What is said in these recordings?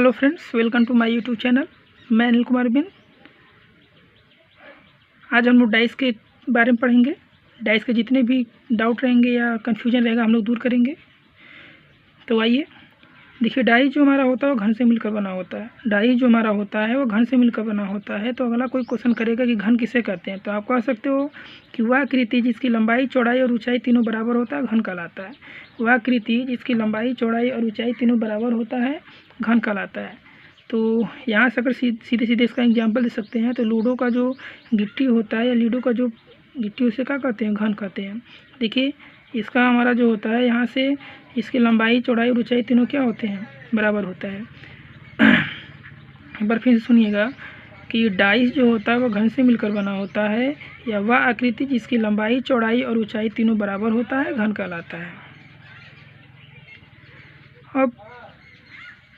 Hello friends, welcome to my YouTube channel. मैं अनिल कुमार बिन। आज हम लोग डाइस के बारे में पढ़ेंगे। डाइस के जितने भी डाउट रहेंगे या कन्फ्यूजन रहेगा हम लोग दूर करेंगे। तो आइए देखिए, डाइस जो हमारा होता है वो घन से मिलकर बना होता है। डाइस जो हमारा होता है वो घन से मिलकर बना होता है। तो अगला कोई क्वेश्चन करेगा कि घन किसे कहते हैं, तो आप कह सकते हो कि वह आकृति जिसकी लंबाई, चौड़ाई और ऊंचाई तीनों बराबर होता है घन कहलाता है। वह आकृति जिसकी लंबाई, चौड़ाई और ऊंचाई तीनों बराबर होता है घन कहलाता है। तो यहाँ से अगर सीधे सीधे इसका एग्जाम्पल दे सकते हैं, तो लूडो का जो गिट्टी होता है या लूडो का जो गिट्टी उसे क्या कहते हैं, घन कहते हैं। देखिए, इसका हमारा जो होता है यहाँ से इसकी लंबाई, चौड़ाई और ऊंचाई तीनों क्या होते हैं, बराबर होता है। एक बार फिर सुनिएगा कि डाइस जो होता है वो घन से मिलकर बना होता है, या वह आकृति जिसकी लंबाई, चौड़ाई और ऊंचाई तीनों बराबर होता है घन कहलाता है। अब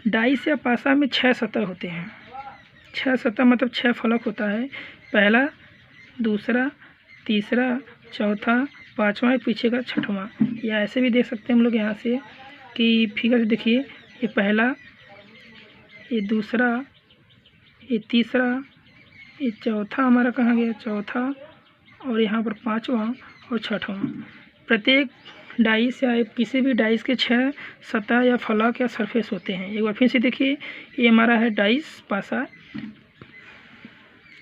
डाइस या पासा में 6 सतह होते हैं। 6 सतह मतलब 6 फलक होता है। पहला, दूसरा, तीसरा, चौथा, पाँचवा, पीछे का छठवां। या ऐसे भी देख सकते हैं हम लोग यहाँ से कि फिगर देखिए, ये पहला, ये दूसरा, ये तीसरा, ये चौथा हमारा कहाँ गया, चौथा, और यहाँ पर पाँचवा और छठवां। प्रत्येक डाइस या किसी भी डाइस के 6 सतह या फलक या सरफेस होते हैं। एक बार फिर से देखिए, ये हमारा है डाइस पासा।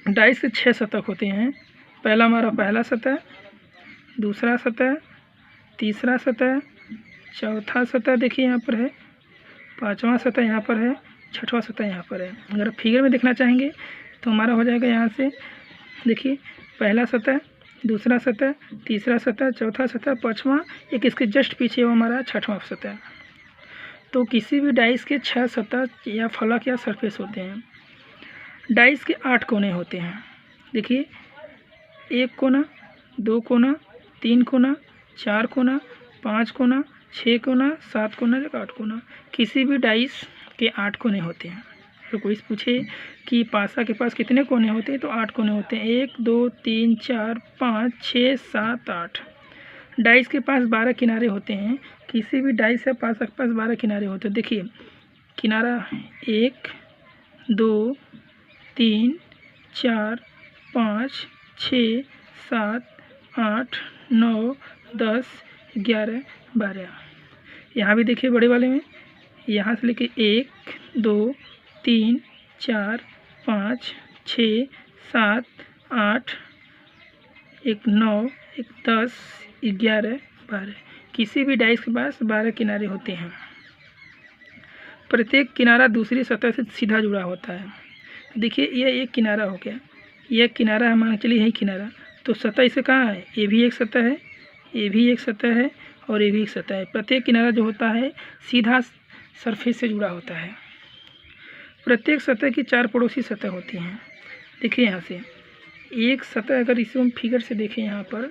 डाइस के 6 सतह होते हैं। पहला हमारा पहला सतह, दूसरा सतह, तीसरा सतह, चौथा सतह देखिए यहाँ पर है, पाँचवा सतह यहाँ पर है, छठवां सतह यहाँ पर है। अगर फिगर में देखना चाहेंगे तो हमारा हो जाएगा यहाँ से देखिए, पहला सतह, दूसरा सतह, तीसरा सतह, चौथा सतह, पाँचवा, एक इसके जस्ट पीछे वो हमारा छठवां सतह। तो किसी भी डाइस के 6 सतह या फलक या सरफेस होते हैं। डाइस के 8 कोने होते हैं। देखिए, 1 कोना, 2 कोना, 3 कोना, 4 कोना, 5 कोना, 6 कोना, 7 कोना, 8 कोना। किसी भी डाइस के 8 कोने होते हैं। तो कोई पूछे कि पासा के पास कितने कोने होते हैं, तो 8 कोने होते हैं। 1 2 3 4 5 6 7 8। डाइस के पास 12 किनारे होते हैं। किसी भी डाइस या पासा के पास 12 किनारे होते हैं। देखिए, किनारा 1 2 3 4 5 6 7 8 9 10 11 12। यहाँ भी देखिए बड़े वाले में, यहाँ से लेके 1 2 3 4 5 6 7 8, एक 9, एक 10 11 12। किसी भी डाइस के पास 12 किनारे होते हैं। प्रत्येक किनारा दूसरी सतह से सीधा जुड़ा होता है। देखिए, ये एक किनारा हो गया, यह किनारा है, मान चलिए यही किनारा। तो सतह इसे कहाँ है, ये भी एक सतह है, ये भी एक सतह है, और ये भी एक सतह है। प्रत्येक किनारा जो होता है सीधा सरफेस से जुड़ा होता है। प्रत्येक सतह की 4 पड़ोसी सतह होती हैं। देखिए यहाँ से एक सतह, अगर इसे हम फिगर से देखें यहाँ पर,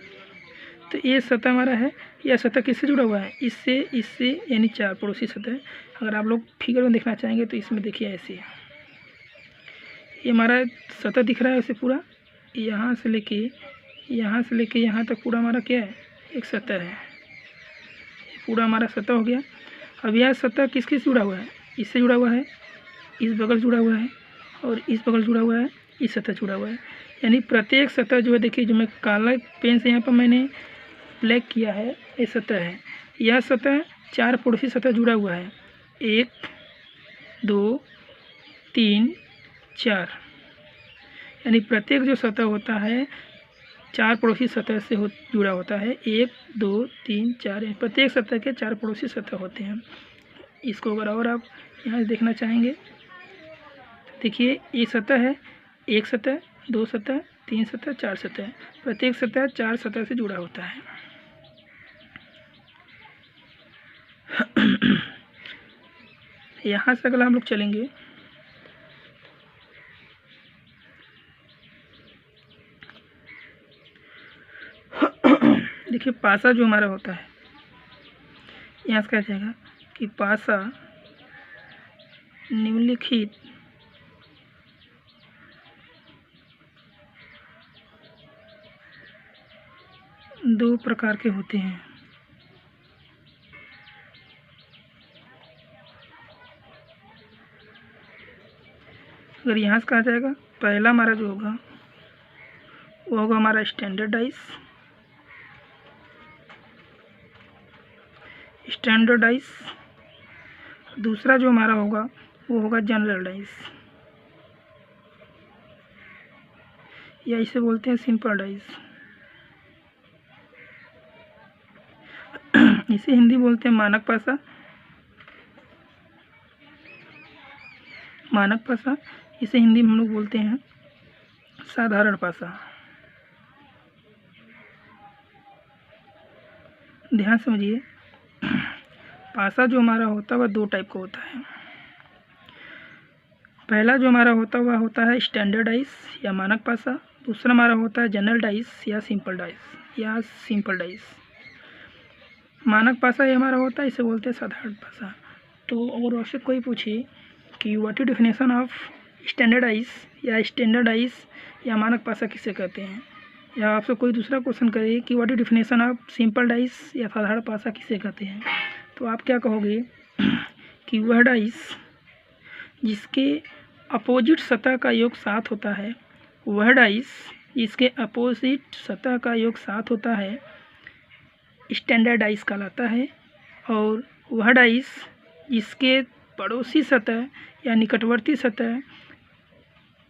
तो ये सतह हमारा है। यह सतह किससे जुड़ा हुआ है, इससे, इससे, यानी 4 पड़ोसी सतह। अगर आप लोग फिगर में देखना चाहेंगे तो इसमें देखिए ऐसे, ये हमारा सतह दिख रहा है उसे पूरा, यहाँ से लेके यहाँ तक पूरा हमारा क्या है, एक सतह है। पूरा हमारा सतह हो गया। अब यह सतह किससे जुड़ा हुआ है, इससे जुड़ा हुआ है, इस बगल जुड़ा हुआ है, और इस बगल जुड़ा हुआ है, इस सतह जुड़ा हुआ है। यानी प्रत्येक सतह जो है, देखिए जो मैं काला पेन से यहाँ पर मैंने ब्लैक किया है, ये सतह है। यह सतह 4 पड़ोसी सतह जुड़ा हुआ है, 1 2 3 4। यानी प्रत्येक जो सतह होता है 4 पड़ोसी सतह से जुड़ा होता है। 1 2 3 4, प्रत्येक सतह के 4 पड़ोसी सतह होते हैं। इसको अगर और आप यहाँ से देखना चाहेंगे, देखिए ये सतह है, 1 सतह, 2 सतह, 3 सतह, 4 सतह। प्रत्येक सतह 4 सतह से जुड़ा होता है। यहाँ से अगर हम लोग चलेंगे, देखिए पासा जो हमारा होता है, यहाँ से कहा जाएगा कि पासा निम्नलिखित दो प्रकार के होते हैं। अगर यहाँ से कहा जाएगा, पहला हमारा जो होगा वो होगा हमारा स्टैंडर्ड डाइस, दूसरा जो हमारा होगा वो होगा जनरल डाइस, या इसे बोलते हैं सिंपल डाइस। इसे हिंदी बोलते हैं मानक पासा, इसे हिंदी में हम लोग बोलते हैं साधारण पासा। ध्यान समझिए, पासा जो हमारा होता है वह 2 टाइप का होता है। पहला जो हमारा होता है स्टैंडर्ड डाइस या मानक पासा, दूसरा हमारा होता है जनरल डाइस या सिंपल डाइस। मानक पासा ये हमारा होता है, इसे बोलते हैं साधारण पासा। तो अगर आपसे कोई पूछे कि what is definition of standard dice या मानक पासा किसे कहते हैं, या आपसे कोई दूसरा क्वेश्चन करे कि what is definition of simple dice या साधारण पासा किसे कहते हैं, तो आप क्या कहोगे कि वह डाइस जिसके अपोजिट सतह का योग 7 होता है, वह डाइस जिसके अपोजिट सतह का योग 7 होता है स्टैंडर्ड डाइस कहलाता है, और वह डाइस जिसके पड़ोसी सतह या निकटवर्ती सतह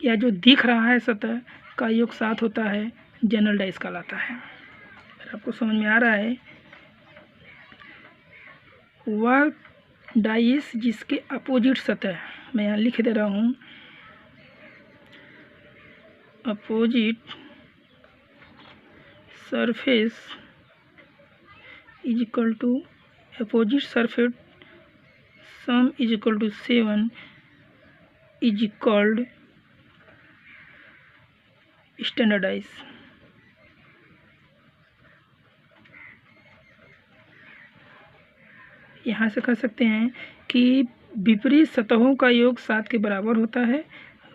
या जो दिख रहा है सतह का योग 7 होता है जनरल डाइस कहलाता है। अगर आपको समझ में आ रहा है, वह डाइस जिसके अपोजिट सतह, मैं यहाँ लिख दे रहा हूँ, opposite surface is equal to opposite surface sum is equal to 7 is equalled standard dice. यहाँ से कह सकते हैं कि विपरीत सतहों का योग 7 के बराबर होता है,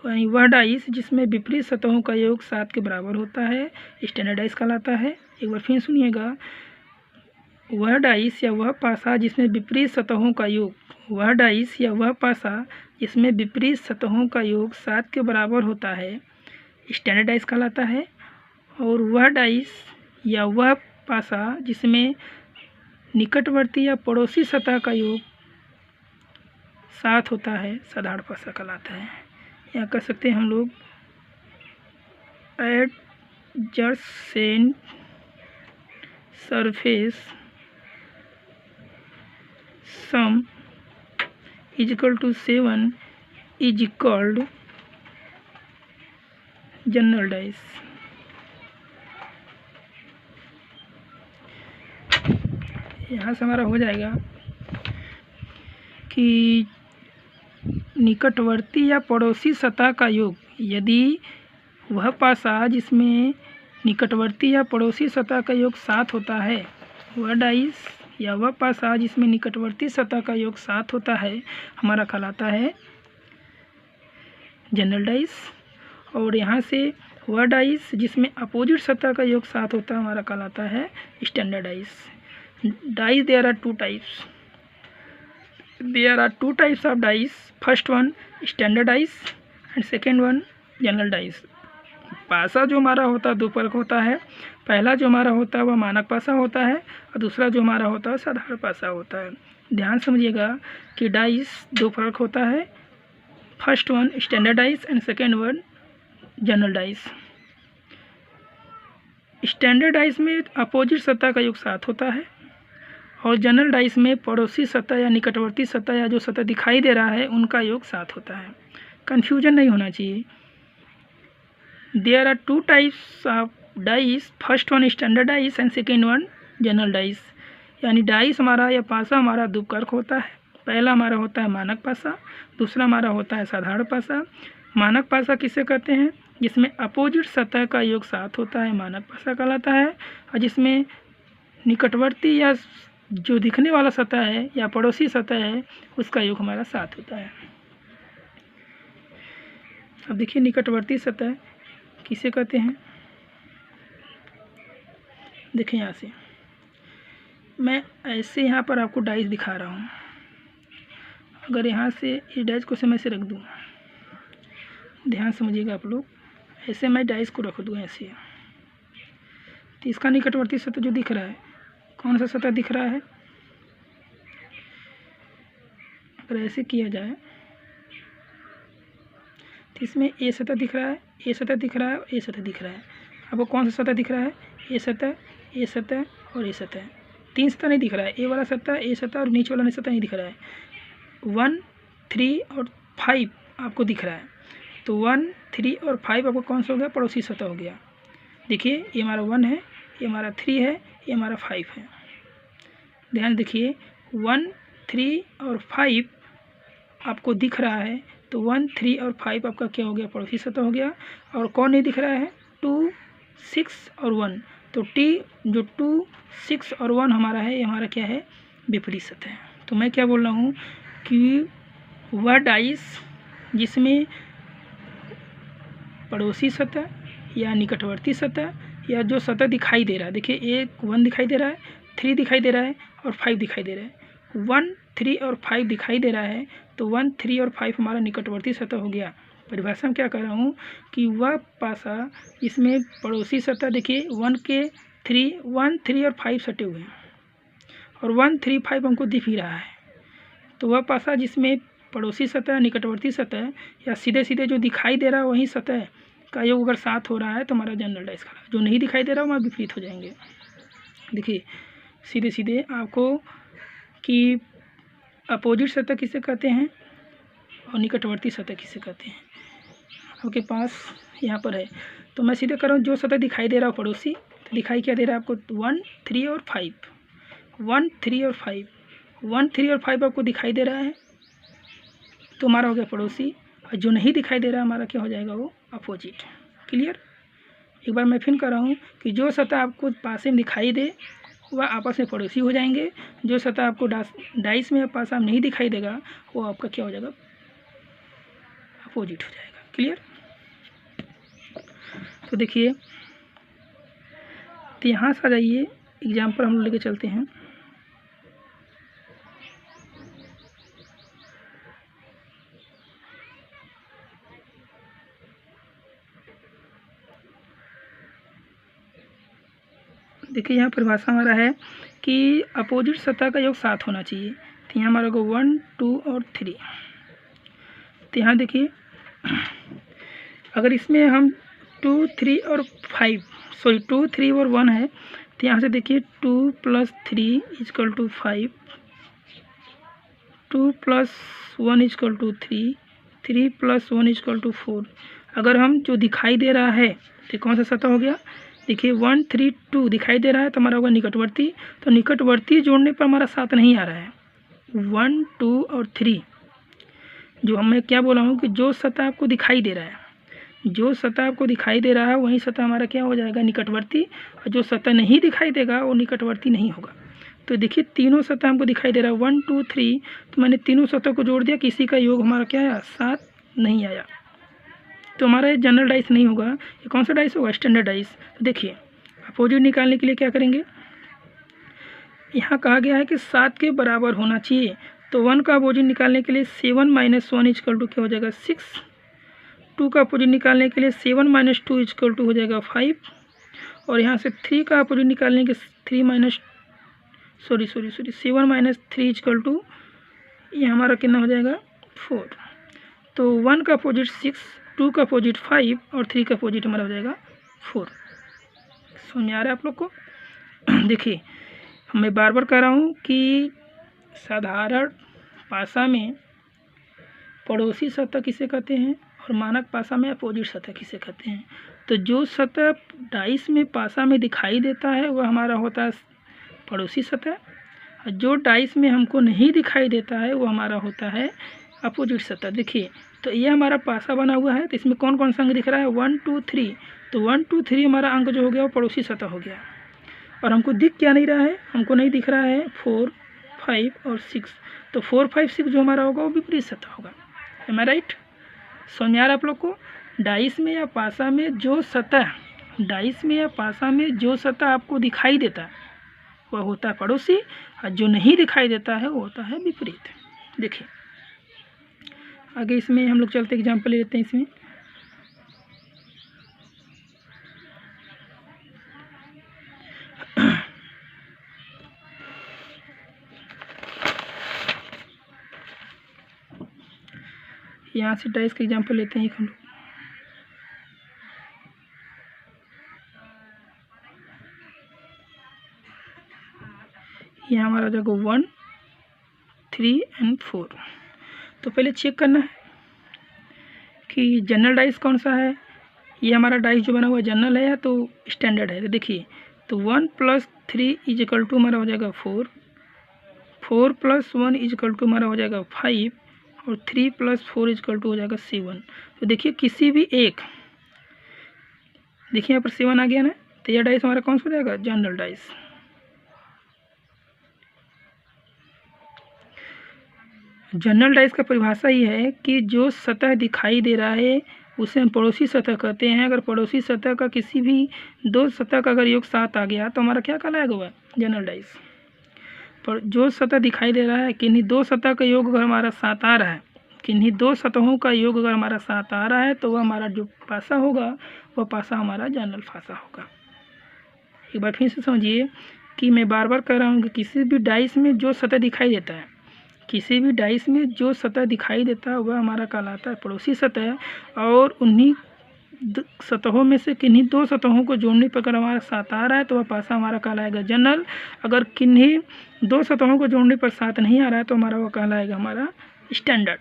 वह डाइस जिसमें विपरीत सतहों का योग 7 के बराबर होता है स्टैंडर्ड डाइस कहलाता है। एक बार फिर सुनिएगा, वह डाइस या वह पासा जिसमें विपरीत सतहों का योग, वह डाइस या वह पासा जिसमें विपरीत सतहों का योग 7 के बराबर होता है स्टैंडर्ड डाइस कहलाता है, और वह डाइस या वह पासा जिसमें निकटवर्ती या पड़ोसी सतह का योग 7 होता है साधारण पासा कहलाता है। यहाँ कह सकते हैं हम लोग adjacent surface sum is equal to 7 is equalled general dice. यहाँ से हमारा हो जाएगा कि निकटवर्ती या पड़ोसी सतह का योग, यदि वह पासा जिसमें निकटवर्ती या पड़ोसी सतह का योग 7 होता है, वह डाइस या वह पासा जिसमें निकटवर्ती सतह का योग 7 होता है हमारा कहलाता है जनरल डाइस, और यहाँ से वह डाइस जिसमें अपोजिट सतह का योग 7 होता है हमारा कहलाता है standard dice. Dice there are two types of dice. First one standard dice and second one general dice. पासा जो हमारा होता है 2 प्रकार होता है, पहला जो हमारा होता है वह मानक पासा होता है, और दूसरा जो हमारा होता है साधारण पासा होता है। ध्यान समझिएगा कि डाइस 2 प्रकार होता है, first one standard dice and second one general dice. Standard dice में अपोजिट सतह का योग 7 होता है, और जनरल डाइस में पड़ोसी सतह या निकटवर्ती सतह या जो सतह दिखाई दे रहा है उनका योग 7 होता है। कन्फ्यूजन नहीं होना चाहिए। There are 2 types of dice, first one standard dice and second one general dice. यानी डाइस हमारा या पासा हमारा 2 प्रकार होता है, पहला हमारा होता है मानक पासा, दूसरा हमारा होता है साधारण पासा। मानक पासा किसे कहते हैं? जिसमें अपोजिट सतह का योग 7 होता है मानक पासा कहलाता है, और जिसमें निकटवर्ती या जो दिखने वाला सतह है या पड़ोसी सतह है उसका योग हमारा 7 होता है। अब देखिए निकटवर्ती सतह किसे कहते हैं। देखिए यहाँ से मैं ऐसे यहाँ पर आपको डाइस दिखा रहा हूँ। अगर यहाँ से इस डाइस को मैं से रख दूँ, ध्यान समझिएगा आप लोग। ऐसे मैं डाइस को रख दूँ ऐसे, तो इसका निकटवर्ती सतह जो दिख रहा है, कौन सा सतह दिख रहा है? अगर ऐसे किया जाए तो इसमें ए सतह दिख रहा है, ए सतह दिख रहा है, ए सतह दिख रहा है। आपको कौन सा सतह दिख रहा है? ए सतह, ए सतह और ए सतह। 3 सतह नहीं दिख रहा है, ए वाला सतह, ए सतह और नीचे वाला सतह नहीं दिख रहा है। 1, 3 और 5 आपको दिख रहा है। तो 1, 3 और 5 आपको कौन सा हो गया? पड़ोसी सतह हो गया। देखिए ये हमारा 1 है, ये हमारा 3 है, ये हमारा 5 है। ध्यान देखिए 1, 3 और 5 आपको दिख रहा है, तो 1, 3 और 5 आपका क्या हो गया? पड़ोसी सतह हो गया। और कौन नहीं दिख रहा है? 2, 6 और 1। तो जो 2, 6 और 1 हमारा है, ये हमारा क्या है? विपरीत सतह है। तो मैं क्या बोल रहा हूँ कि वह डाइस जिसमें पड़ोसी सतह या निकटवर्ती सतह या जो सतह दिखाई दे रहा है, देखिए 1 दिखाई दे रहा है, 3 दिखाई दे रहा है और 5 दिखाई दे रहा है। 1, 3 और 5 दिखाई दे रहा है, तो 1, 3 और 5 हमारा निकटवर्ती सतह हो गया। परिभाषा में क्या कर रहा हूँ कि वह पासा जिसमें पड़ोसी सतह, देखिए 1, 3 और 5 सटे हुए हैं और 1, 3, 5 हमको दिख ही रहा है। तो वह पासा जिसमें पड़ोसी सतह, निकटवर्ती सतह या सीधे सीधे जो दिखाई दे रहा है वही सतह का योग अगर 7 हो रहा है तो हमारा जनरल डाइस खड़ा। जो नहीं दिखाई दे रहा है वहाँ विपरीत हो जाएंगे। देखिए सीधे सीधे आपको कि अपोजिट सतह किसे कहते हैं और निकटवर्ती सतह किसे कहते हैं, आपके पास यहाँ पर है। तो मैं सीधे कर रहा हूँ, जो सतह दिखाई दे रहा है पड़ोसी, तो दिखाई क्या दे रहा है आपको? 1, 3 और 5, 1, 3 और 5, 1, 3 और 5 आपको दिखाई दे रहा है, तो हमारा हो गया पड़ोसी। और जो नहीं दिखाई दे रहा है हमारा क्या हो जाएगा? वो अपोजिट। क्लियर? एक बार मैं फिर कर रहा हूँ कि जो सतह आपको पास में दिखाई दे वह आपस में पड़ोसी हो जाएंगे। जो सतह आपको डाइस में या पासा में नहीं दिखाई देगा वो आपका क्या हो जाएगा? अपोजिट हो जाएगा। क्लियर? तो देखिए, तो यहाँ से आ जाइए, एग्जाम्पल हम लोग लेके चलते हैं। देखिए यहाँ परिभाषा हमारा है कि अपोजिट सतह का योग 7 होना चाहिए। तो यहाँ हमारा को 1, 2 और 3। तो यहाँ देखिए अगर इसमें हम 2, 3 और 5 सॉरी 2, 3 और 1 है, तो यहाँ से देखिए 2 + 3 = 5, 2 + 1 = 3, 3 + 1 = 4। अगर हम जो दिखाई दे रहा है तो कौन सा सतह हो गया? देखिए 1, 3, 2 दिखाई दे रहा है तो हमारा होगा निकटवर्ती। तो निकटवर्ती जोड़ने पर हमारा 7 नहीं आ रहा है। 1, 2 और 3 जो मैं क्या बोला हूँ कि जो सतह आपको दिखाई दे रहा है, जो सतह आपको दिखाई दे रहा है वही सतह हमारा क्या हो जाएगा? निकटवर्ती। और जो सतह नहीं दिखाई देगा वो निकटवर्ती नहीं होगा। तो देखिए तीनों सतह हमको दिखाई दे रहा है 1, 2, 3, तो मैंने तीनों सतह को जोड़ दिया, किसी का योग हमारा क्या आया? 7 नहीं आया। तो हमारा ये जनरल डाइस नहीं होगा। ये कौन सा डाइस होगा? Standard dice. तो देखिए अपोजिट निकालने के लिए क्या करेंगे? यहाँ कहा गया है कि 7 के बराबर होना चाहिए। तो 1 का अपोजिट निकालने के लिए 7 - 1 = क्या हो जाएगा? 6। 2 का अपोजिट निकालने के लिए 7 - 2 = हो जाएगा 5। और यहाँ से 3 का अपोजिट निकालने के 7 - 3 = ये हमारा कितना हो जाएगा? 4। तो 1 का अपोजिट 6, 2 का अपोजिट 5 और 3 का अपोजिट हमारा हो जाएगा 4। समझ में आ रहा है आप लोग को? देखिए मैं बार बार कह रहा हूँ कि साधारण पासा में पड़ोसी सतह किसे कहते हैं और मानक पासा में अपोजिट सतह किसे कहते हैं। तो जो सतह डाइस में पासा में दिखाई देता है वह हमारा होता है पड़ोसी सतह, और जो डाइस में हमको नहीं दिखाई देता है वो हमारा होता है अपोजिट सतह। देखिए तो ये हमारा पासा बना हुआ है, तो इसमें कौन कौन सा अंक दिख रहा है? 1, 2, 3। तो 1, 2, 3 हमारा अंक जो हो गया वो पड़ोसी सतह हो गया। और हमको दिख क्या नहीं रहा है? हमको नहीं दिख रहा है 4, 5 और 6। तो 4, 5, 6 जो हमारा होगा वो विपरीत सतह होगा। है मैं राइट? समझ में आ रहा है आप लोग को? डाइस में या पासा में जो सतह, डाइस में या पासा में जो सतह आपको दिखाई देता है वह होता है पड़ोसी, और जो नहीं दिखाई देता है वो होता है विपरीत। देखिए आगे इसमें हम लोग चलते एग्जाम्पल ले लेते हैं। इसमें यहाँ से डाइस का एग्जांपल लेते हैं एक हम लोग। यहाँ हमारा हो जाएगा 1, 3 और 4। तो पहले चेक करना है कि जनरल डाइस कौन सा है। ये हमारा डाइस जो बना हुआ जनरल है या तो स्टैंडर्ड है। तो देखिए, तो 1 + 3 = हमारा हो जाएगा 4, 4 + 1 = हमारा हो जाएगा 5 और 3 + 4 = हो जाएगा 7। तो देखिए किसी भी एक, देखिए यहाँ पर 7 आ गया ना, तो यह डाइस हमारा कौन सा हो जाएगा, जनरल डाइस। जनरल डाइस का परिभाषा ये है कि जो सतह दिखाई दे रहा है उसे हम पड़ोसी सतह कहते हैं। अगर पड़ोसी सतह का किसी भी दो सतह का अगर योग 7 आ गया तो हमारा क्या कहलाएगा, वह जनरल डाइस। पर जो सतह दिखाई दे रहा है, किन्हीं दो सतह का योग अगर हमारा 7 आ रहा है, किन्हीं दो सतहों का योग अगर हमारा 7 आ रहा है, तो वह हमारा जो पासा होगा वह पासा हमारा जनरल पासा होगा। एक बार फिर से समझिए कि मैं बार बार कह रहा हूँ कि किसी भी डाइस में जो सतह दिखाई देता है, किसी भी डाइस में जो सतह दिखाई देता है वह हमारा कहलाता है पड़ोसी सतह। और उन्हीं सतहों में से किन्हीं दो सतहों को जोड़ने पर अगर हमारा 7 आ रहा है तो वह पासा हमारा कहलाएगा जनरल। अगर किन्हीं दो सतहों को जोड़ने पर 7 नहीं आ रहा है तो हमारा वह कहलाएगा हमारा स्टैंडर्ड।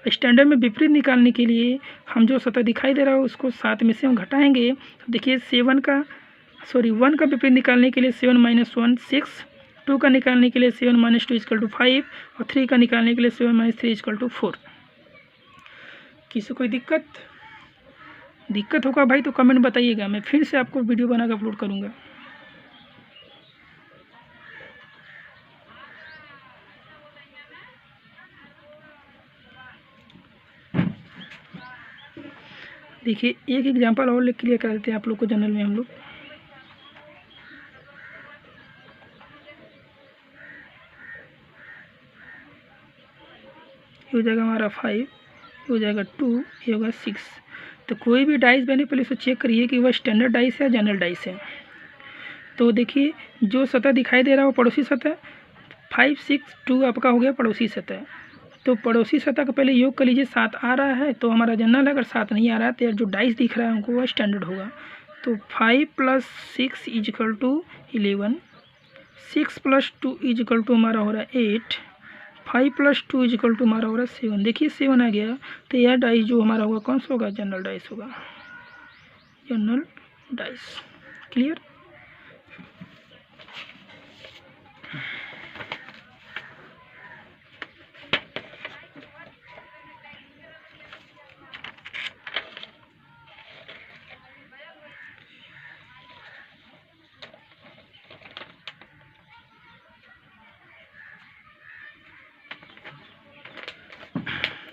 स्टैंडर्ड में विपरीत निकालने के लिए हम जो सतह दिखाई दे रहा है उसको 7 में से हम घटाएंगे। तो देखिए 1 का विपरीत निकालने के लिए 7 - 1 6, 2 का निकालने के लिए 7 - 2 = 5 और 3 का निकालने के लिए 7 - 3 = 4। किसी कोई दिक्कत होगा भाई तो कमेंट बताइएगा, मैं फिर से आपको वीडियो बनाकर अपलोड करूँगा। देखिए एक एग्जांपल और क्लियर कर देते हैं आप लोग को जनरल में हम लोग। ये हो जाएगा हमारा 5, ये हो जाएगा 2, ये होगा 6। तो कोई भी डाइस बने पहले उसे चेक करिए कि वह स्टैंडर्ड डाइस है जनरल डाइस है। तो देखिए जो सतह दिखाई दे रहा है वो पड़ोसी सतह, 5, 6, 2 आपका हो गया पड़ोसी सतह। तो पड़ोसी सतह का पहले योग कर लीजिए, 7 आ रहा है तो हमारा जनरल है, अगर 7 नहीं आ रहा है तो जो डाइस दिख रहा है हमको वह स्टैंडर्ड होगा। तो 5 + 6 = 11, 6 + 2 = हमारा हो रहा है 8, 5 + 2 = हमारा हो रहा है 7। देखिए 7 आ गया तो यह डाइस जो हमारा होगा कौन सा होगा, जनरल डाइस होगा, जनरल डाइस। क्लियर।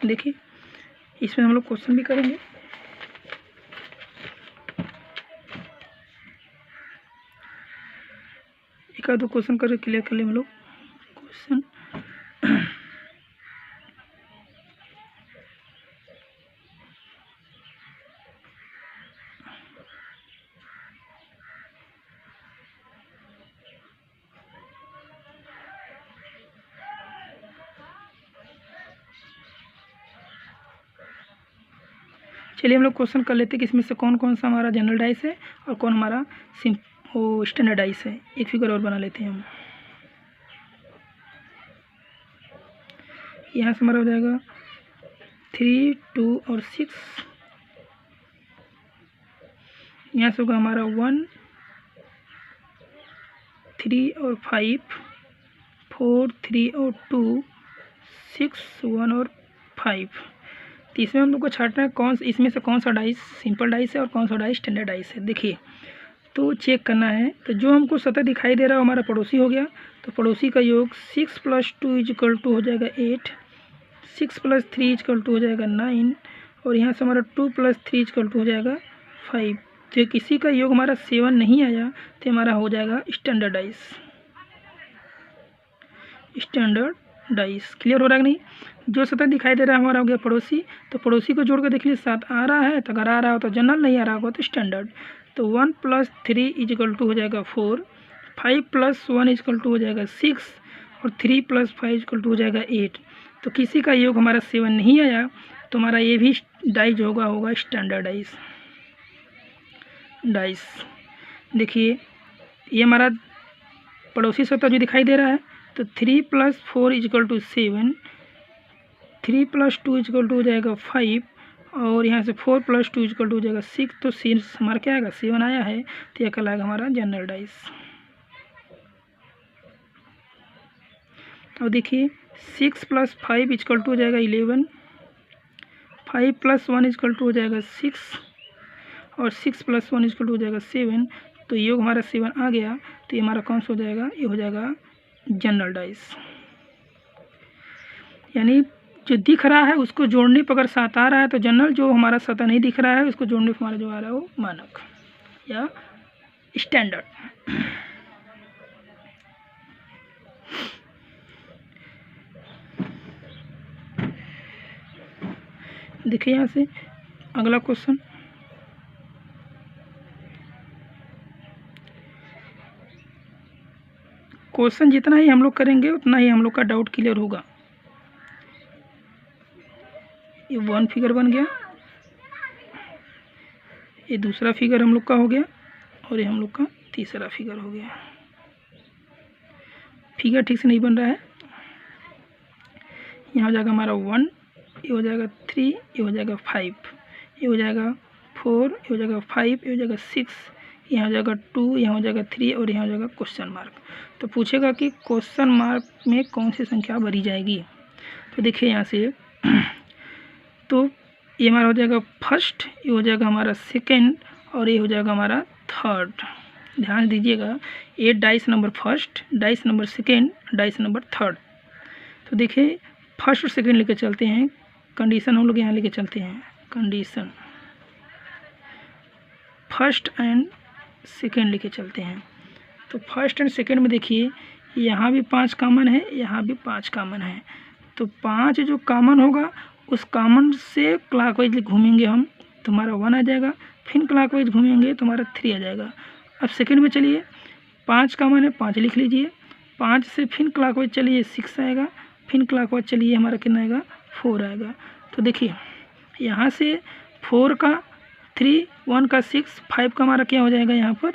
देखिए इसमें हम लोग क्वेश्चन भी करेंगे। एक आध दो क्वेश्चन करके क्लियर कर ले हम लोग क्वेश्चन। चलिए हम लोग क्वेश्चन कर लेते हैं कि इसमें से कौन कौन सा हमारा जनरल डाइस है और कौन हमारा स्टैंडर्ड डाइस है। एक फिगर और बना लेते हैं हम। यहाँ से हमारा हो जाएगा 3, 2 और 6। यहाँ से होगा हमारा 1, 3 और 5, 4, 3 और 2, 6, 1 और 5। तो इसमें हम लोग को छांटना है कौन इसमें से कौन सा डाइस सिंपल डाइस है और कौन सा डाइस स्टैंडर्ड डाइस है। देखिए तो चेक करना है, तो जो हमको सतह दिखाई दे रहा है हमारा पड़ोसी हो गया। तो पड़ोसी का योग 6 + 2 = हो जाएगा 8, 6 + 3 = हो जाएगा 9 और यहाँ से हमारा 2 + 3 = हो जाएगा 5। तो किसी का योग हमारा 7 नहीं आया तो हमारा हो जाएगा standard dice, standard dice. Clear हो रहा है कि नहीं। जो सतह दिखाई दे रहा है हमारा हो गया पड़ोसी, तो पड़ोसी को जोड़ कर देख लीजिए 7 आ रहा है, तो अगर आ रहा हो तो जनरल, नहीं आ रहा होगा तो स्टैंडर्ड। तो 1 + 3 = हो जाएगा 4, 5 + 1 = हो जाएगा 6 और 3 + 5 = हो जाएगा 8। तो किसी का योग हमारा 7 नहीं आया, तो हमारा ये भी डाइस जो होगा स्टैंडर्ड डाइस। देखिए ये हमारा पड़ोसी सतह जो दिखाई दे रहा है, तो 3 + 4 = 7, 3 + 2 = हो जाएगा 5, और यहाँ से 4 + 2 = हो जाएगा 6। तो सिंस हमारा क्या आएगा 7 आया है, तो यह कहलाएगा हमारा जनरल डाइस। और देखिए 6 + 5 = हो जाएगा 11, 5 + 1 = हो जाएगा 6, और 6 + 1 = हो जाएगा 7। तो योग हमारा 7 आ गया, तो ये हमारा कौन सा हो जाएगा, ये हो जाएगा जनरल डाइस। यानी जो दिख रहा है उसको जोड़ने पर अगर 7 आ रहा है तो जनरल, जो हमारा सतह नहीं दिख रहा है उसको जोड़ने पर हमारा जो आ रहा है वो मानक या स्टैंडर्ड। देखिए यहाँ से अगला क्वेश्चन, क्वेश्चन जितना ही हम लोग करेंगे उतना ही हम लोग का डाउट क्लियर होगा। ये 1 फिगर बन गया, ये दूसरा फिगर हम लोग का हो गया, और ये हम लोग का तीसरा फिगर हो गया। फिगर ठीक से नहीं बन रहा है। यहाँ हो जाएगा हमारा 1, ये हो जाएगा 3, ये हो जाएगा 5, ये हो जाएगा 4, ये हो जाएगा 5, ये हो जाएगा 6, यहाँ हो जाएगा 2, यहाँ हो जाएगा 3, और यहाँ हो जाएगा क्वेश्चन मार्क। तो पूछेगा कि क्वेश्चन मार्क में कौन सी संख्या भरी जाएगी। तो देखिए यहाँ से तो ये हमारा हो जाएगा फर्स्ट, ये हो जाएगा हमारा सेकेंड, और ये हो जाएगा हमारा थर्ड। ध्यान दीजिएगा, ये dice number first, dice number second, dice number third. तो देखिए फर्स्ट और सेकेंड लेके चलते हैं, कंडीशन हम लोग यहाँ लेके चलते हैं, कंडीशन फर्स्ट एंड सेकेंड लेके चलते हैं। तो फर्स्ट एंड सेकेंड में देखिए यहाँ भी 5 कॉमन है, यहाँ भी 5 कॉमन है। तो 5 जो कॉमन होगा उस कॉमन से क्लॉकवाइज घूमेंगे हम, तो हमारा 1 आ जाएगा, फिर क्लॉकवाइज घूमेंगे तो हमारा 3 आ जाएगा। अब सेकेंड में चलिए 5 कॉमन है, 5 लिख लीजिए, 5 से फिर क्लॉकवाइज चलिए 6 आएगा, फिर क्लॉकवाइज चलिए हमारा कितना आएगा 4 आएगा। तो देखिए यहाँ से 4 का 3, 1 का 6, 5 का हमारा क्या हो जाएगा, यहाँ पर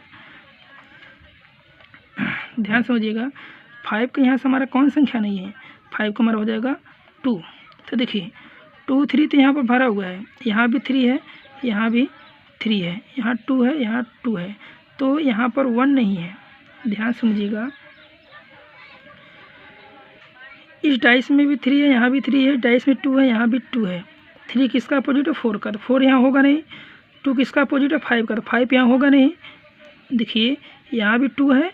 ध्यान समझिएगा 5 का यहाँ से हमारा कौन संख्या नहीं है, 5 का हमारा हो जाएगा 2। तो देखिए 2, 3 तो यहाँ पर भरा हुआ है, यहाँ भी 3 है, यहाँ भी 3 है, यहाँ 2 है, यहाँ 2 है, तो यहाँ पर 1 नहीं है। ध्यान समझिएगा इस डाइस में भी 3 है, यहाँ भी 3 है, डाइस में 2 है, यहाँ भी 2 है। 3 किसका अपोजिट है, 4 का, तो 4 यहाँ होगा नहीं। 2 किसका अपोजिट है, 5 का, तो 5 यहाँ होगा नहीं। देखिए यहाँ भी 2 है,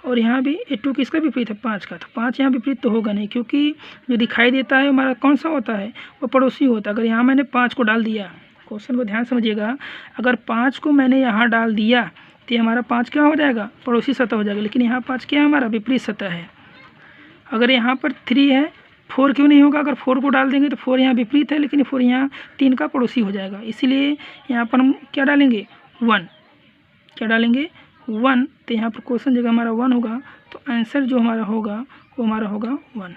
और यहाँ भी 2 किसका विपरीत है, 5 का, तो 5 यहाँ विपरीत तो होगा नहीं, क्योंकि जो दिखाई देता है हमारा कौन सा होता है, वो पड़ोसी होता है। अगर यहाँ मैंने 5 को डाल दिया, क्वेश्चन को ध्यान समझिएगा, अगर 5 को मैंने यहाँ डाल दिया तो हमारा 5 क्या हो जाएगा, पड़ोसी सतह हो जाएगा। लेकिन यहाँ 5 क्या हमारा विपरीत सतह है। अगर यहाँ पर 3 है, 4 क्यों नहीं होगा, अगर 4 को डाल देंगे तो 4 यहाँ विपरीत है, लेकिन 4 यहाँ 3 का पड़ोसी हो जाएगा। इसीलिए यहाँ पर हम क्या डालेंगे, 1, क्या डालेंगे 1। तो यहाँ पर क्वेश्चन जगह हमारा 1 होगा, तो आंसर जो हमारा होगा वो हमारा होगा 1।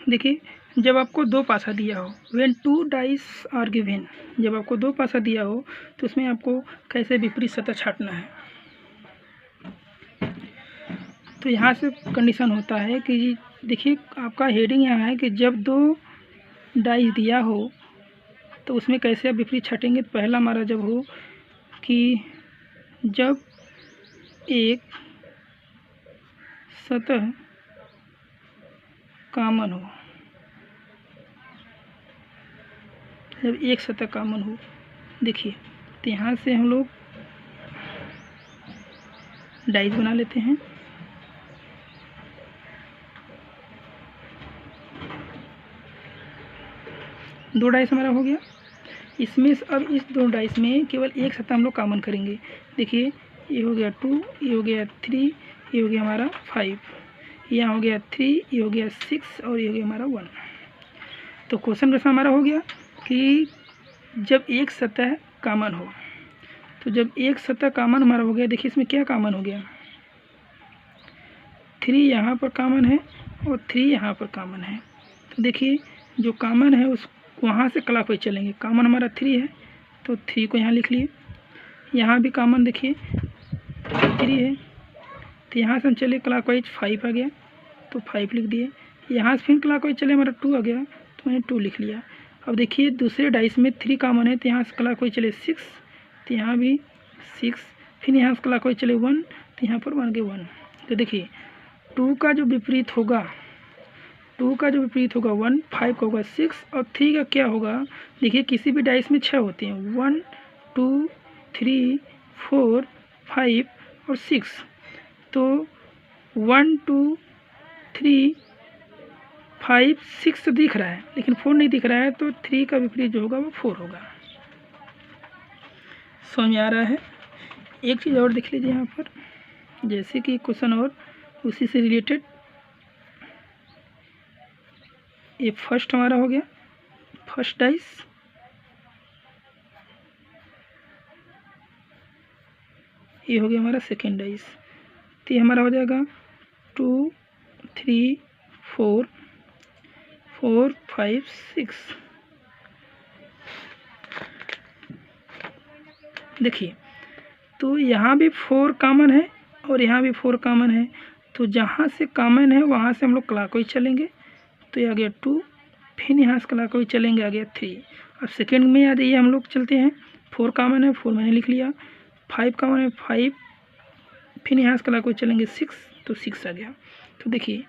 देखिए जब आपको 2 पासा दिया हो, व्हेन 2 डाइस आर गिवन, जब आपको 2 पासा दिया हो तो उसमें आपको कैसे विपरीत सतह छाटना है। तो यहाँ से कंडीशन होता है कि देखिए आपका हेडिंग यहाँ है कि जब 2 डाइस दिया हो तो उसमें कैसे आप विपरीत छाटेंगे। तो पहला हमारा जब हो कि जब एक सतह कॉमन हो, जब एक सतह कॉमन हो, देखिए तो यहाँ से हम लोग डाइस बना लेते हैं। दो डाइस हमारा हो गया। इसमें अब इस 2 डाइस में केवल एक सतह हम लोग कॉमन करेंगे। देखिए ये हो गया 2, ये हो गया 3, ये हो गया हमारा 5, यहाँ हो गया 3, ये हो गया 6, और ये हो गया हमारा 1। तो क्वेश्चन कैसा हमारा हो गया कि जब एक सतह कॉमन हो, तो जब एक सतह कॉमन हमारा हो गया, देखिए इसमें क्या कॉमन हो गया, 3 यहाँ पर कॉमन है और 3 यहाँ पर कॉमन है। तो देखिए जो कॉमन है उस वहाँ से क्लॉकवाइज चलेंगे। कॉमन हमारा 3 है तो 3 को यहाँ लिख लिए। यहाँ भी कॉमन देखिए 3 है तो यहाँ से हम चले क्लॉकवाइज 5 आ गया तो 5 लिख दिए। यहाँ से फिर क्लॉकवाइज चले हमारा 2 आ गया तो मैंने 2 लिख लिया। अब देखिए दूसरे डाइस में 3 कॉमन है तो यहाँ से क्लॉकवाइज चले 6 तो यहाँ भी 6, फिर यहाँ से क्लॉकवाइज चले 1 तो यहाँ पर 1 के 1। तो देखिए 2 का जो विपरीत होगा 1, 5 का होगा 6 और 3 का क्या होगा। देखिए किसी भी डाइस में 6 होते हैं, 1 2 3 4 5 और 6। तो 1 2 3 5 6 दिख रहा है लेकिन 4 नहीं दिख रहा है, तो 3 का विपरीत जो होगा वो 4 होगा। समझ में आ रहा है। एक चीज़ और देख लीजिए यहाँ पर, जैसे कि क्वेश्चन और उसी से रिलेटेड, ये फर्स्ट हमारा हो गया फर्स्ट डाइस, ये हो गया हमारा सेकेंड डाइस। तो ये हमारा हो जाएगा 2 3 4 4 5 6। देखिए तो यहाँ भी 4 कॉमन है और यहाँ भी 4 कॉमन है, तो जहाँ से कॉमन है वहाँ से हम लोग क्लॉकवाइज चलेंगे। तो ये आ गया 2, फिर यहाँ से क्लॉकवाइज चलेंगे आ गया 3। अब सेकेंड में आ जाइए हम लोग चलते हैं। 4 कॉमन है 4 मैंने लिख लिया, 5 कॉमन है 5, फिर यहाँ से क्लॉकवाइज चलेंगे 6 तो 6 आ गया। तो देखिए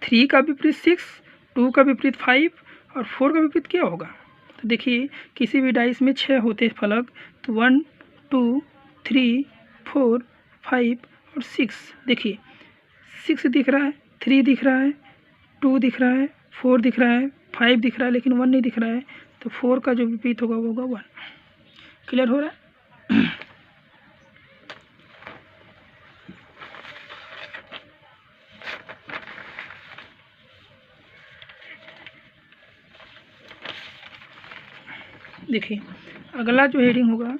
3 का विपरीत 6, 2 का विपरीत 5 और 4 का विपरीत क्या होगा। तो देखिए किसी भी डाइस में 6 होते हैं फलक, तो 1 2 3 4 5 और 6। देखिए 6 दिख रहा है, 3 दिख रहा है, 2 दिख रहा है, 4 दिख रहा है, 5 दिख रहा है लेकिन 1 नहीं दिख रहा है। तो 4 का जो विपरीत होगा वो होगा 1। क्लियर हो रहा है। देखिए अगला जो हेडिंग होगा,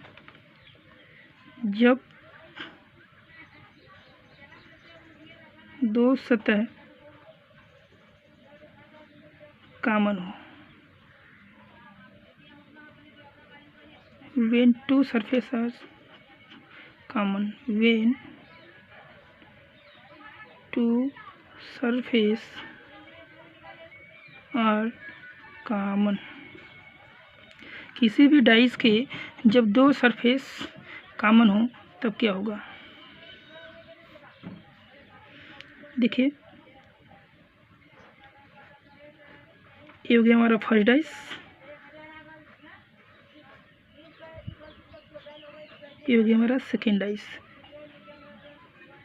जब 2 सतह कॉमन हो, when 2 surfaces are common, when 2 surfaces are common। किसी भी डाइस के जब 2 सरफेस कॉमन हो तब क्या होगा। देखिए ये हो गया हमारा फर्स्ट डाइस, ये हो गया हमारा सेकेंड डाइस।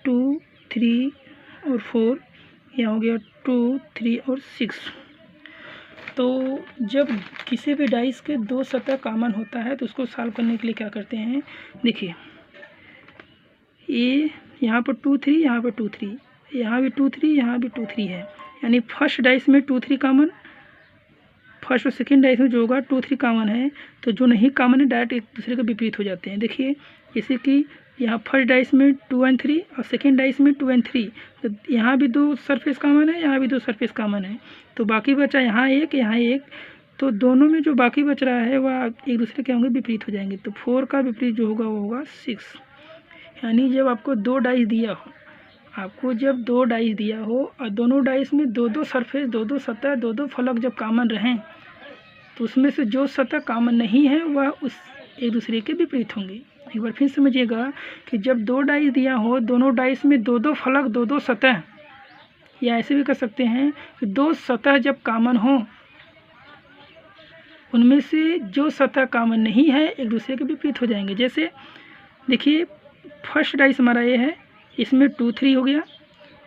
2 3 और 4, यहाँ हो गया 2 3 और 6। तो जब किसी भी डाइस के 2 सतह कॉमन होता है तो उसको सॉल्व करने के लिए क्या करते हैं। देखिए ये यहाँ पर 2 3, यहाँ पर 2 3, यहाँ भी 2 3, यहाँ भी 2 3 है, यानी फर्स्ट डाइस में 2 3 कॉमन, फर्स्ट और सेकेंड डाइस में जो होगा 2 3 कॉमन है, तो जो नहीं कॉमन है डायरेक्ट एक दूसरे के विपरीत हो जाते हैं। देखिए जैसे कि यहाँ फर्स्ट डाइस में 2 और 3 और सेकेंड डाइस में 2 और 3, तो यहाँ भी 2 सरफेस कॉमन है, यहाँ भी 2 सरफेस कॉमन है, तो बाकी बचा यहाँ एक, यहाँ एक, तो दोनों में जो बाकी बच रहा है वह एक दूसरे के होंगे विपरीत हो जाएंगे। तो 4 का विपरीत जो होगा वो होगा 6। यानी जब आपको 2 डाइस दिया हो, आपको जब 2 डाइस दिया हो और दोनों डाइस में 2 सरफेस, 2 सतह, 2 फलक जब कॉमन रहें, तो उसमें से जो सतह कॉमन नहीं है वह उस एक दूसरे के विपरीत होंगे। एक बार फिर समझिएगा कि जब 2 डाइस दिया हो, दोनों डाइस में 2 फलक, 2 सतह, या ऐसे भी कर सकते हैं कि 2 सतह जब कॉमन हो, उनमें से जो सतह कॉमन नहीं है एक दूसरे के विपरीत हो जाएंगे। जैसे देखिए फर्स्ट डाइस हमारा ये है, इसमें 2 3 हो गया,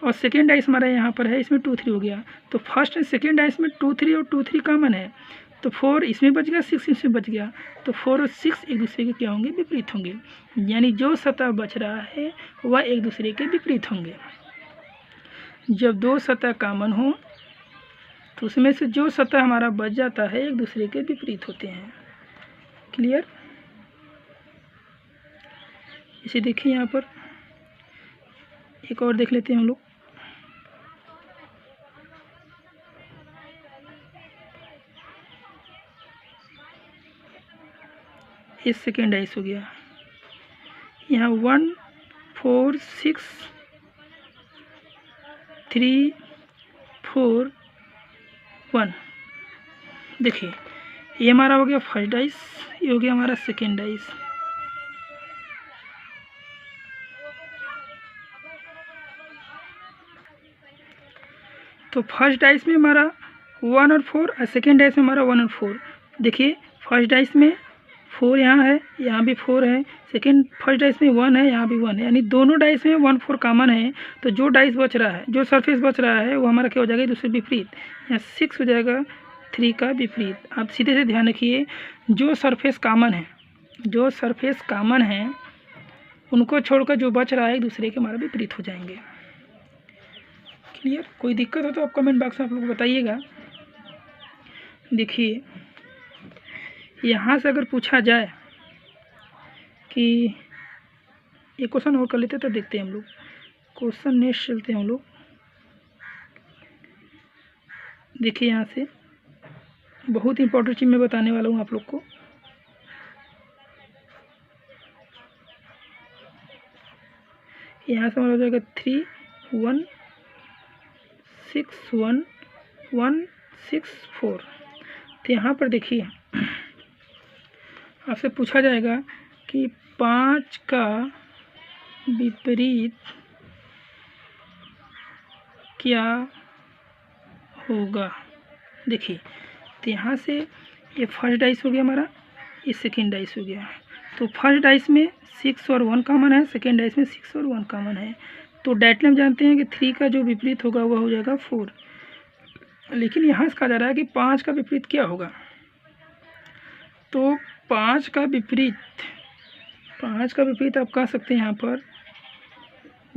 और सेकेंड डाइस हमारा यहाँ पर है, इसमें 2 3 हो गया। तो फर्स्ट एंड सेकेंड डाइस में 2 3 और 2 3 कॉमन है, तो 4 इसमें बच गया, 6 इसमें बच गया, तो 4 और 6 एक दूसरे के क्या होंगे, विपरीत होंगे। यानी जो सतह बच रहा है वह एक दूसरे के विपरीत होंगे। जब 2 सतह कॉमन हो तो उसमें से जो सतह हमारा बच जाता है एक दूसरे के विपरीत होते हैं। क्लियर। इसे देखिए यहाँ पर एक और देख लेते हैं हम लोग। ये सेकेंड डाइस हो गया। यहाँ 1 4 6 3 4 1। देखिए ये हमारा हो गया फर्स्ट डाइस, ये हो गया हमारा सेकेंड डाइस। तो फर्स्ट डाइस में हमारा 1 और 4 और सेकेंड डाइस में हमारा 1 और 4। देखिए फर्स्ट डाइस में 4 यहाँ है, यहाँ भी 4 है, फर्स्ट डाइस में 1 है, यहाँ भी 1 है, यानी दोनों डाइस में 1 4 कॉमन है। तो जो डाइस बच रहा है, जो सरफेस बच रहा है वो हमारा क्या हो जाएगा, दूसरे विपरीत। यहाँ 6 हो जाएगा 3 का विपरीत। आप सीधे से ध्यान रखिए, जो सरफेस कॉमन है उनको छोड़कर जो बच रहा है एक दूसरे के हमारा विपरीत हो जाएंगे। क्लियर? कोई दिक्कत हो तो आप कमेंट बॉक्स में आप लोग बताइएगा। देखिए यहाँ से अगर पूछा जाए कि एक क्वेश्चन और कर लेते तो देखते हैं हम लोग। क्वेश्चन नेक्स्ट चलते हैं हम लोग। देखिए यहाँ से बहुत इंपॉर्टेंट चीज़ मैं बताने वाला हूँ आप लोग को। यहाँ से हमारा हो जाएगा 3 1 6 1 1 6 4। तो यहाँ पर देखिए आपसे पूछा जाएगा कि 5 का विपरीत क्या होगा। देखिए तो यहाँ से ये फर्स्ट डाइस हो गया हमारा, ये सेकेंड डाइस हो गया। तो फर्स्ट डाइस में 6 और 1 कॉमन है, सेकेंड डाइस में 6 और 1 कॉमन है। तो डायरेक्टली हम जानते हैं कि 3 का जो विपरीत होगा वह हो जाएगा 4। लेकिन यहाँ से कहा जा रहा है कि 5 का विपरीत क्या होगा। तो 5 का विपरीत आप कह सकते हैं यहाँ पर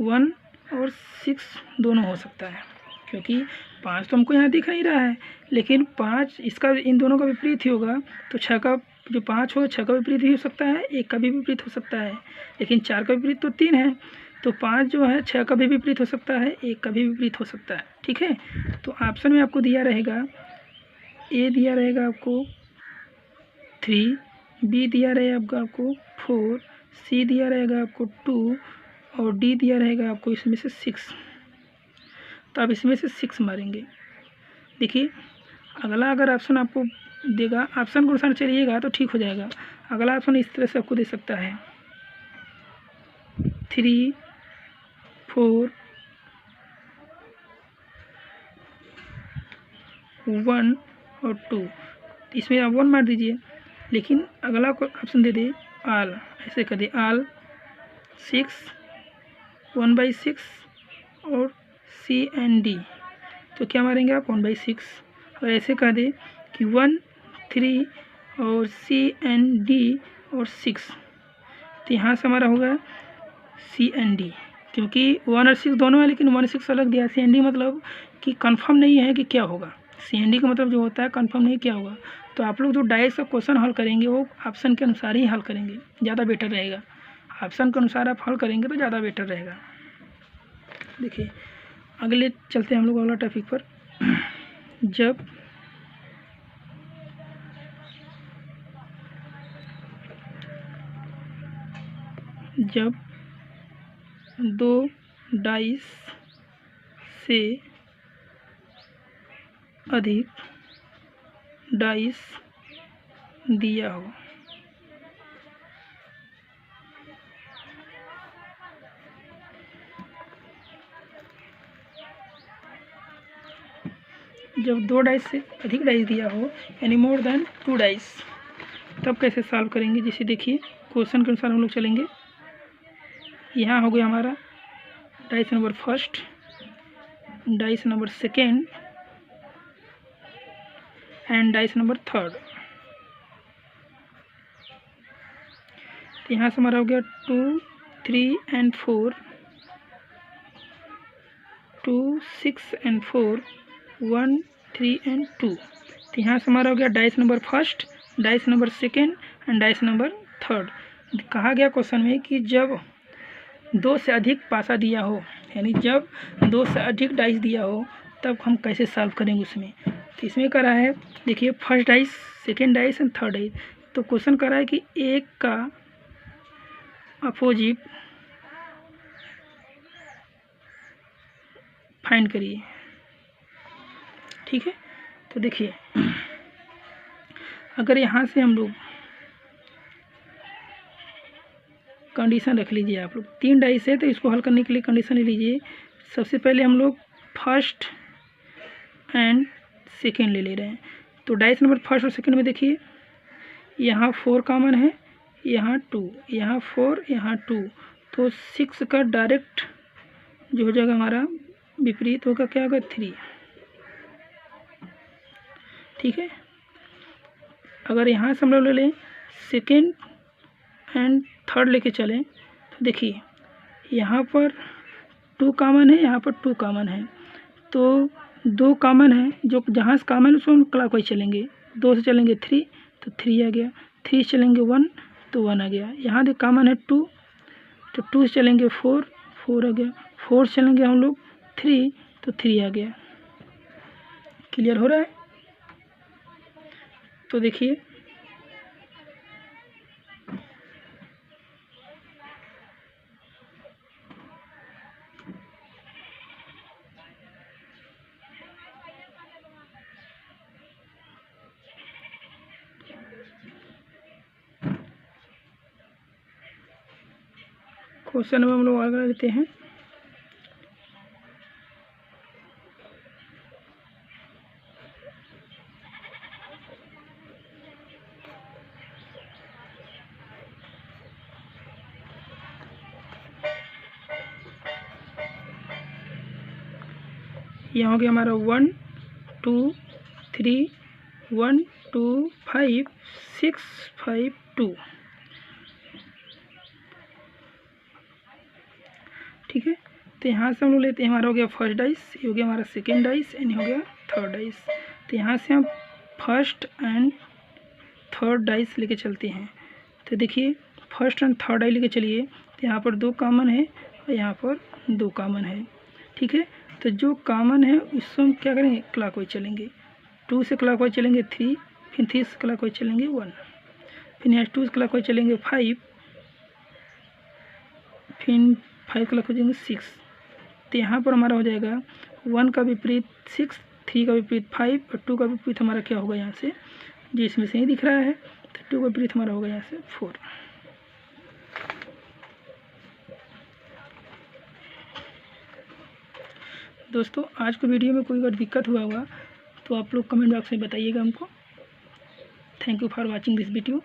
1 और 6 दोनों हो सकता है, क्योंकि 5 तो हमको यहाँ दिख नहीं रहा है, लेकिन 5 इसका इन दोनों का विपरीत ही होगा। तो 6 का जो 5 हो 6 का विपरीत भी हो सकता है, 1 का भी विपरीत हो सकता है, लेकिन 4 का विपरीत तो 3 है। तो 5 जो है 6 का भी विपरीत हो सकता है, 1 का भी विपरीत हो सकता है। ठीक है, तो ऑप्शन में आपको दिया रहेगा, ए दिया रहेगा आपको 3, बी दिया रहेगा आपको 4, सी दिया रहेगा आपको 2 और डी दिया रहेगा आपको इसमें से 6। तो आप इसमें से 6 मारेंगे। देखिए अगला अगर ऑप्शन आपको देगा, ऑप्शन के अनुसार चलिएगा तो ठीक हो जाएगा। अगला ऑप्शन इस तरह से आपको दे सकता है 3 4 1 और 2। इसमें आप 1 मार दीजिए, लेकिन अगला ऑप्शन दे दे आल, ऐसे कर दे आल 6 1/6 और सी एंड डी। तो क्या मारेंगे आप 1/6, और ऐसे कह दे कि 1 3 और सी एंड डी और 6। तो यहाँ से हमारा होगा सी एंड डी, क्योंकि 1 और 6 दोनों है, लेकिन 1 6 अलग दिया। सी एंड डी मतलब कि कंफर्म नहीं है कि क्या होगा। सी एंड डी का मतलब जो होता है कंफर्म नहीं क्या होगा। तो आप लोग जो डायरेक्ट का क्वेश्चन हल करेंगे वो ऑप्शन के अनुसार ही हल करेंगे, ज़्यादा बेटर रहेगा। ऑप्शन के अनुसार आप हल करेंगे तो ज़्यादा बेटर रहेगा। देखिए अगले चलते हैं हम लोग अगला टॉपिक पर। जब 2 डाइस से अधिक डाइस दिया हो, जब 2 डाइस से अधिक डाइस दिया हो यानी मोर देन 2 डाइस, तब कैसे सॉल्व करेंगे। जैसे देखिए क्वेश्चन के अनुसार हम लोग चलेंगे। यहाँ हो गया हमारा dice number first, dice number second and dice number third. तो यहाँ से हमारा हो गया 2 3 एंड 4, 2 6 एंड 4, 1 3 एंड 2। तो यहाँ से हमारा हो गया dice number first, dice number second and dice number third. कहा गया क्वेश्चन में कि जब 2 से अधिक पासा दिया हो यानी जब 2 से अधिक डाइस दिया हो तब हम कैसे सॉल्व करेंगे उसमें। तो इसमें करा है, देखिए first dice, second dice and third dice. तो क्वेश्चन करा है कि एक का अपोजिट फाइंड करिए, ठीक है। तो देखिए अगर यहाँ से हम लोग कंडीशन रख लीजिए, आप लोग 3 डाइस है तो इसको हल करने के लिए कंडीशन ले लीजिए। सबसे पहले हम लोग फर्स्ट एंड सेकेंड ले रहे हैं। तो डाइस नंबर फर्स्ट और सेकेंड में देखिए यहाँ 4 कॉमन है, यहाँ 2, यहाँ 4, यहाँ 2, तो 6 का डायरेक्ट जो हो जाएगा हमारा विपरीत होगा, क्या होगा 3, ठीक है। अगर यहाँ से हम लोग ले लें सेकेंड एंड थर्ड लेके चलें तो देखिए यहाँ पर 2 कॉमन है, यहाँ पर 2 कॉमन है, तो 2 कॉमन है, जो जहाँ से कॉमन है उसको हम क्लॉकवाइज चलेंगे। 2 से चलेंगे 3 तो 3 आ गया, 3 से चलेंगे 1 तो 1 आ गया। यहाँ देख कॉमन है 2, तो 2 से चलेंगे 4, 4 आ गया। 4 से चलेंगे हम लोग 3 तो 3 आ गया। क्लियर हो रहा है। तो देखिए क्वेश्चन में हम लोग आगे लेते हैं। यहाँ हो गया हमारा 1 2 3 1 2 5 6 5 2, ठीक है। तो यहाँ से हम लोग लेते हैं, हमारा हो गया फर्स्ट डाइस, ये हो गया हमारा सेकेंड डाइस एंड हो गया थर्ड डाइस। तो यहाँ से हम फर्स्ट एंड थर्ड डाइस लेके चलते हैं। तो देखिए फर्स्ट एंड थर्ड डाइस लेके चलिए, तो यहाँ पर 2 कॉमन है और यहाँ पर 2 कॉमन है, ठीक है। तो जो कॉमन है उससे हम क्या करेंगे, क्लॉकवाइज चलेंगे। 2 से क्लॉकवाइज चलेंगे 3, फिर 3 से क्लॉकवाइज चलेंगे 1, फिर यहाँ 2 से क्लॉकवाइज चलेंगे 5, फिर 5 क्लॉकवाइज चलेंगे 6। तो यहाँ पर हमारा हो जाएगा 1 का विपरीत 6, 3 का विपरीत 5 और 2 का विपरीत हमारा क्या होगा यहाँ से, जो इसमें से ही दिख रहा है, तो 2 का विपरीत हमारा होगा यहाँ से 4। दोस्तों आज को वीडियो में कोई अगर दिक्कत हुआ होगा तो आप लोग कमेंट बॉक्स में बताइएगा हमको। Thank you for watching this video.